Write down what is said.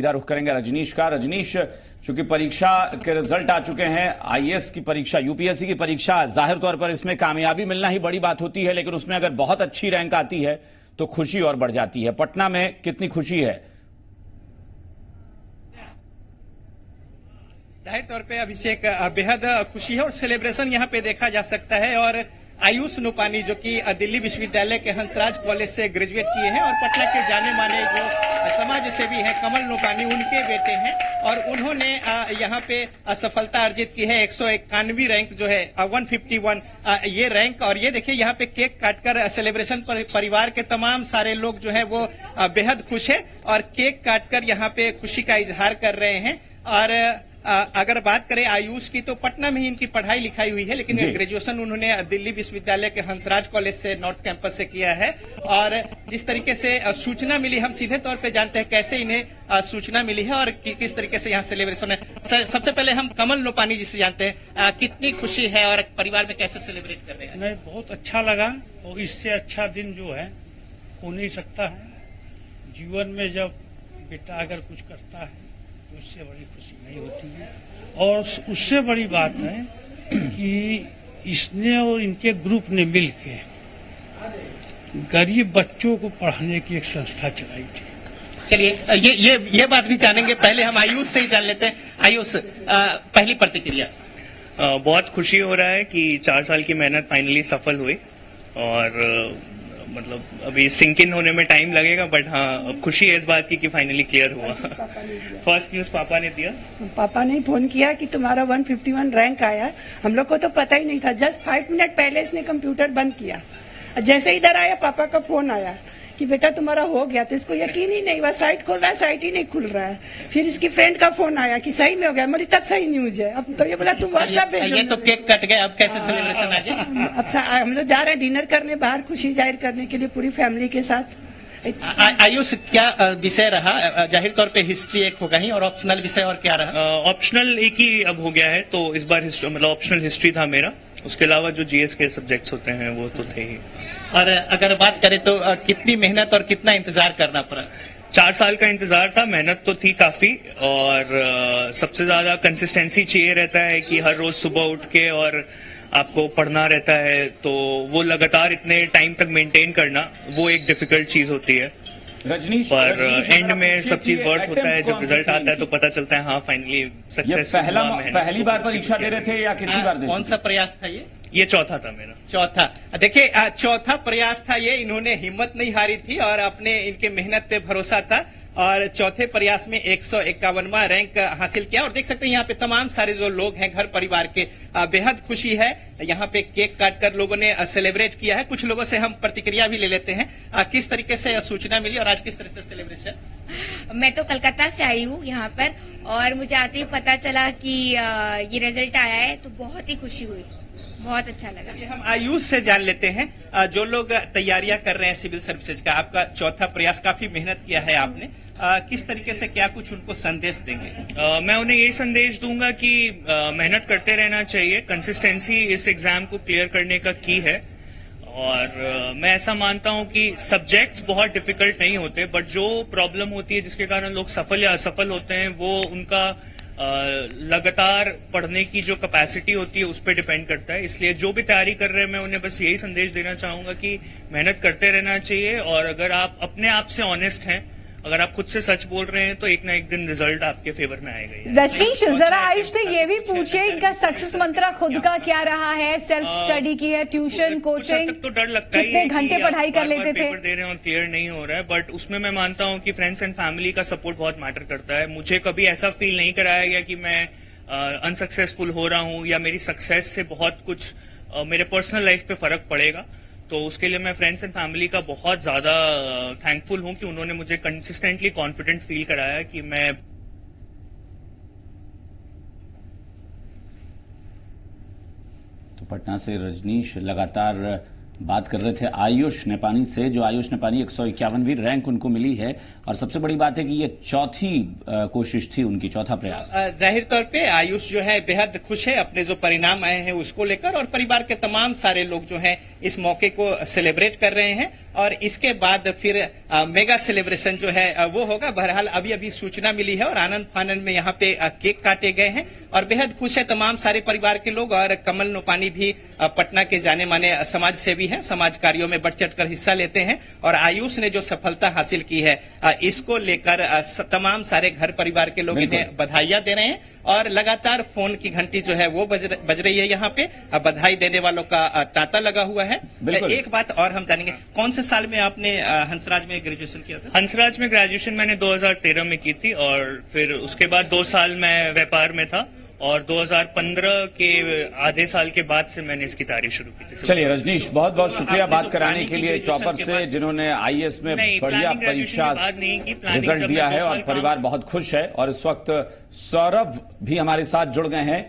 सीधा रुख करेंगे रजनीश का। रजनीश, चूंकि परीक्षा के रिजल्ट आ चुके हैं, आईएएस की परीक्षा, यूपीएससी की परीक्षा, जाहिर तौर पर इसमें कामयाबी मिलना ही बड़ी बात होती है, लेकिन उसमें अगर बहुत अच्छी रैंक आती है तो खुशी और बढ़ जाती है। पटना में कितनी खुशी है? जाहिर तौर पे अभिषेक, बेहद खुशी है और सेलिब्रेशन यहाँ पे देखा जा सकता है। और आयुष नूपानी जो कि दिल्ली विश्वविद्यालय के हंसराज कॉलेज से ग्रेजुएट किए हैं और पटना के जाने माने जो समाज सेवी हैं कमल नूपानी, उनके बेटे हैं और उन्होंने यहाँ पे सफलता अर्जित की है। 191वीं रैंक जो है 151 ये रैंक। और ये देखिए यहाँ पे केक काटकर सेलिब्रेशन पर परिवार के तमाम सारे लोग जो है वो बेहद खुश है और केक काटकर यहाँ पे खुशी का इजहार कर रहे हैं। और अगर बात करें आयुष की तो पटना में ही इनकी पढ़ाई लिखाई हुई है, लेकिन ग्रेजुएशन उन्होंने दिल्ली विश्वविद्यालय के हंसराज कॉलेज से नॉर्थ कैंपस से किया है। और जिस तरीके से सूचना मिली, हम सीधे तौर पे जानते हैं कैसे इन्हें सूचना मिली है और किस तरीके से यहाँ सेलिब्रेशन है। सबसे पहले हम कमल नूपानी जी से जानते हैं कितनी खुशी है और परिवार में कैसे सेलिब्रेट कर रहे हैं। नहीं, बहुत अच्छा लगा और इससे अच्छा दिन जो है हो नहीं सकता है। जीवन में जब बेटा अगर कुछ करता है तो उससे बड़ी खुशी नहीं होती है। और उससे बड़ी बात है कि इसने और इनके ग्रुप ने मिलके गरीब बच्चों को पढ़ाने की एक संस्था चलाई थी। चलिए ये बात भी जानेंगे, पहले हम आयुष से ही जान लेते हैं। आयुष, पहली प्रतिक्रिया। बहुत खुशी हो रहा है कि 4 साल की मेहनत फाइनली सफल हुई और मतलब अभी सिंक इन होने में टाइम लगेगा, बट हाँ अब खुशी है इस बात की कि फाइनली क्लियर हुआ। फर्स्ट न्यूज पापा ने दिया, पापा ने फोन किया कि तुम्हारा 151 रैंक आया है। हम लोग को तो पता ही नहीं था। जस्ट 5 मिनट पहले इसने कंप्यूटर बंद किया, जैसे इधर आया पापा का फोन आया कि बेटा तुम्हारा हो गया। तो इसको यकीन ही नहीं हुआ, साइट खोल रहा है, साइट ही नहीं खुल रहा है। फिर इसकी फ्रेंड का फोन आया कि सही में हो गया। मेरी तब सही न्यूज है। अब तो ये बोला तुम व्हाट्सएप भेजो। ये तो केक कट गए, अब कैसे सेलिब्रेशन आ गया? अब हम लोग जा रहे हैं डिनर करने बाहर, खुशी जाहिर करने के लिए पूरी फैमिली के साथ। आयुष, क्या विषय रहा? जाहिर तौर पे हिस्ट्री एक होगा ही, और ऑप्शनल विषय और क्या रहा? ऑप्शनल एक ही अब हो गया है, तो इस बार मतलब ऑप्शनल हिस्ट्री था मेरा। उसके अलावा जो जीएस के सब्जेक्ट्स होते हैं वो तो थे ही। और अगर बात करें तो कितनी मेहनत और कितना इंतजार करना पड़ा? 4 साल का इंतजार था, मेहनत तो थी काफी और सबसे ज्यादा कंसिस्टेंसी चाहिए रहता है कि हर रोज सुबह उठ के और आपको पढ़ना रहता है, तो वो लगातार इतने टाइम तक मेंटेन करना वो एक डिफिकल्ट चीज होती है। रजनीश, पर एंड में सब चीज वर्क होता है। जब रिजल्ट आता है तो पता चलता है हाँ फाइनली सक्सेस। पहली बार परीक्षा दे रहे थे या कितनी बार दे? कौन सा प्रयास था ये? चौथा था मेरा। चौथा। देखिए चौथा प्रयास था ये। इन्होंने हिम्मत नहीं हारी थी और अपने इनके मेहनत पे भरोसा था और चौथे प्रयास में 151वां रैंक हासिल किया। और देख सकते हैं यहाँ पे तमाम सारे जो लोग हैं घर परिवार के, बेहद खुशी है। यहाँ पे केक काटकर लोगों ने सेलिब्रेट किया है। कुछ लोगों से हम प्रतिक्रिया भी ले लेते हैं, किस तरीके से सूचना मिली और आज किस तरह से सेलिब्रेशन? मैं तो कलकत्ता से आई हूँ यहाँ पर, और मुझे आते ही पता चला कि ये रिजल्ट आया है तो बहुत ही खुशी हुई, बहुत अच्छा लगा। हम आयुष से जान लेते हैं, जो लोग तैयारियां कर रहे हैं सिविल सर्विसेज का, आपका चौथा प्रयास, काफी मेहनत किया है आपने, किस तरीके से क्या कुछ उनको संदेश देंगे? मैं उन्हें यही संदेश दूंगा कि मेहनत करते रहना चाहिए। कंसिस्टेंसी इस एग्जाम को क्लियर करने का की है। और मैं ऐसा मानता हूं कि सब्जेक्ट्स बहुत डिफिकल्ट नहीं होते, बट जो प्रॉब्लम होती है जिसके कारण लोग सफल या असफल होते हैं वो उनका लगातार पढ़ने की जो कैपेसिटी होती है उस पर डिपेंड करता है। इसलिए जो भी तैयारी कर रहे हैं मैं उन्हें बस यही संदेश देना चाहूंगा कि मेहनत करते रहना चाहिए। और अगर आप अपने आप से ऑनेस्ट हैं, अगर आप खुद से सच बोल रहे हैं तो एक ना एक दिन रिजल्ट आपके फेवर में आएगा ही। रजनीश, जरा आयुष से ये भी पूछिए इनका सक्सेस मंत्र खुद का क्या रहा है? सेल्फ स्टडी की है, ट्यूशन, कोचिंग? तो डर लगता है, कितने घंटे पढ़ाई कर लेते थे? पेपर दे रहे हैं और क्लियर नहीं हो रहा है, बट उसमें मैं मानता हूं कि फ्रेंड्स एंड फैमिली का सपोर्ट बहुत मैटर करता है। मुझे कभी ऐसा फील नहीं कराया गया कि मैं अनसक्सेसफुल हो रहा हूं या मेरी सक्सेस से बहुत कुछ मेरे पर्सनल लाइफ पे फर्क पड़ेगा। तो उसके लिए मैं फ्रेंड्स एंड फैमिली का बहुत ज्यादा थैंकफुल हूं कि उन्होंने मुझे कंसिस्टेंटली कॉन्फिडेंट फील कराया कि मैं तो पटना से रजनीश लगातार बात कर रहे थे आयुष नेपानी से। जो आयुष नेपानी 151वीं रैंक उनको मिली है और सबसे बड़ी बात है कि ये चौथी कोशिश थी उनकी, चौथा प्रयास। जाहिर तौर पे आयुष जो है बेहद खुश है अपने जो परिणाम आए हैं उसको लेकर, और परिवार के तमाम सारे लोग जो हैं इस मौके को सेलिब्रेट कर रहे हैं। और इसके बाद फिर मेगा सेलिब्रेशन जो है वो होगा। बहरहाल अभी अभी सूचना मिली है और आनंद फानंद में यहाँ पे केक काटे गए हैं और बेहद खुश है तमाम सारे परिवार के लोग। और कमल नोपानी भी पटना के जाने माने समाज सेवी हैं, समाज कार्यों में बढ़ चढ़ कर हिस्सा लेते हैं और आयुष ने जो सफलता हासिल की है इसको लेकर तमाम सारे घर परिवार के लोग इन्हें बधाइयां दे रहे हैं और लगातार फोन की घंटी जो है वो बज रही है। यहाँ पे बधाई देने वालों का तांता लगा हुआ है। एक बात और हम जानेंगे, कौन से साल में आपने हंसराज में ग्रेजुएशन किया था? हंसराज में ग्रेजुएशन मैंने 2013 में की थी और फिर उसके बाद 2 साल मैं व्यापार में था और 2015 के आधे साल के बाद से मैंने इसकी तैयारी शुरू की थी। चलिए रजनीश, बहुत बहुत शुक्रिया बात कराने के लिए टॉपर से, जिन्होंने आईएएस में बढ़िया परीक्षा रिजल्ट दिया है और परिवार बहुत खुश है। और इस वक्त सौरभ भी हमारे साथ जुड़ गए हैं